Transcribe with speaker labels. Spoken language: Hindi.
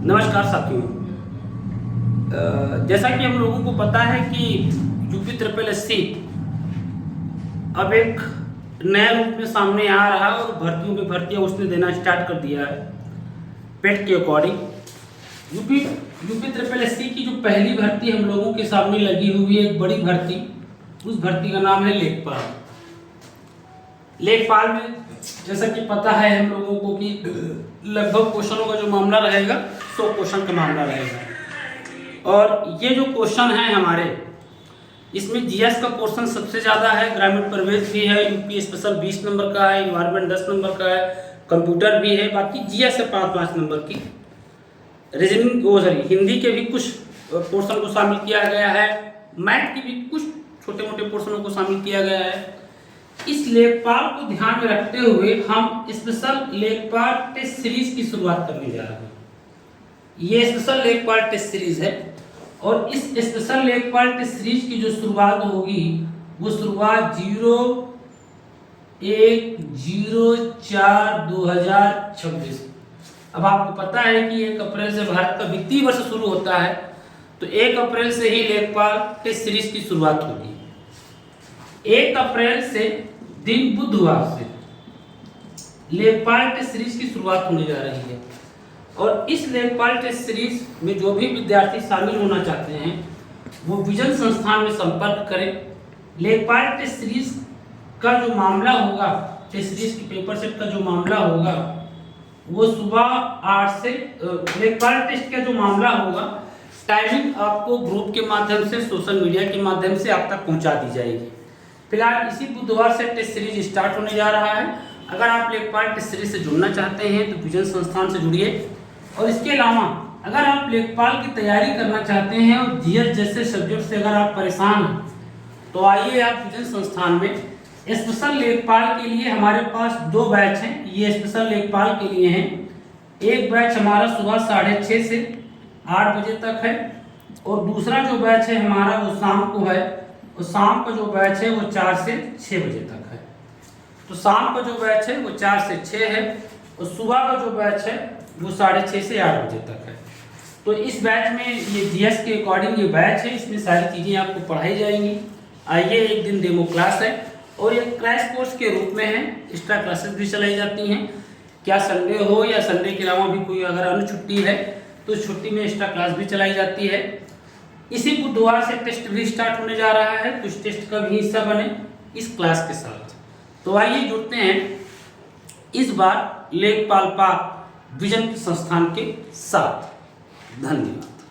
Speaker 1: नमस्कार साथियों। जैसा कि हम लोगों को पता है कि यूपी ट्रिपल एससी अब एक नया रूप में सामने आ रहा है और भर्तियां उसने देना स्टार्ट कर दिया है पेट के अकॉर्डिंग। यूपी ट्रिपल एससी की जो पहली भर्ती हम लोगों के सामने लगी हुई है, एक बड़ी भर्ती, उस भर्ती का नाम है लेखपाल। लेखपाल में जैसा कि पता है हम लोगों को कि लगभग क्वेश्चनों का जो मामला रहेगा 100 क्वेश्चन का मामला रहेगा। और ये जो क्वेश्चन है हमारे, इसमें जीएस का पोर्शन सबसे ज़्यादा है, ग्रामीण प्रवेश भी है, यूपी स्पेशल 20 नंबर का है, इन्वायरमेंट 10 नंबर का है, कंप्यूटर भी है, बाकी जीएस है 5-5 नंबर की। रीजनिंग हिंदी के भी कुछ पोर्शन को शामिल किया गया है, मैथ की भी कुछ छोटे मोटे पोर्शनों को शामिल किया गया है। इस लेखपाल को ध्यान में रखते हुए हम स्पेशल लेखपाल टेस्ट सीरीज की शुरुआत करने जा रहे हैं। ये स्पेशल लेखपाल टेस्ट सीरीज है और इस स्पेशल लेखपाल टेस्ट सीरीज की जो शुरुआत होगी वो शुरुआत 01/04/2026। अब आपको पता है कि 1 अप्रैल से भारत का वित्तीय वर्ष शुरू होता है, तो 1 अप्रैल से ही लेखपाल टेस्ट सीरीज की शुरुआत होगी। 1 अप्रैल से दिन बुधवार से लेखपाल टेस्ट सीरीज की शुरुआत होने जा रही है और इस लेखपाल टेस्ट सीरीज में जो भी विद्यार्थी शामिल होना चाहते हैं वो विजन संस्थान में संपर्क करें। लेखपाल टेस्ट सीरीज का जो मामला होगा, टेस्ट सीरीज की पेपर सेट का जो मामला होगा वो सुबह 8 से लेखपाल टेस्ट का जो मामला होगा, टाइमिंग आपको ग्रुप के माध्यम से, सोशल मीडिया के माध्यम से आप तक पहुंचा दी जाएगी। फिलहाल इसी बुधवार से टेस्ट सीरीज स्टार्ट होने जा रहा है। अगर आप लेखपाल टेस्ट सीरीज से जुड़ना चाहते हैं तो विजन संस्थान से जुड़िए। और इसके अलावा अगर आप लेखपाल की तैयारी करना चाहते हैं और जीएस जैसे सब्जेक्ट से अगर आप परेशान हैं तो आइए आप विजन संस्थान में। स्पेशल लेखपाल के लिए हमारे पास 2 बैच हैं, ये स्पेशल लेखपाल के लिए हैं। एक बैच हमारा सुबह 6:30 से 8 बजे तक है और दूसरा जो बैच है हमारा वो शाम को है, और शाम का जो बैच है वो 4 से 6 बजे तक है। तो शाम का जो बैच है वो 4 से 6 है और सुबह का जो बैच है वो 6:30 से 8 बजे तक है। तो इस बैच में ये जीएस के अकॉर्डिंग ये बैच है, इसमें सारी चीज़ें आपको पढ़ाई जाएंगी। आइए, एक दिन डेमो क्लास है और ये क्रैश कोर्स के रूप में है, एक्स्ट्रा क्लासेस भी चलाई जाती हैं। क्या संडे हो या संडे के अलावा भी कोई अगर अन्य छुट्टी है तो छुट्टी में एक्स्ट्रा क्लास भी चलाई जाती है। इसी बुधवार से टेस्ट भी स्टार्ट होने जा रहा है, कुछ टेस्ट का भी हिस्सा बने इस क्लास के साथ। तो आइए जुड़ते हैं इस बार लेखपाल पाक विजन संस्थान के साथ। धन्यवाद।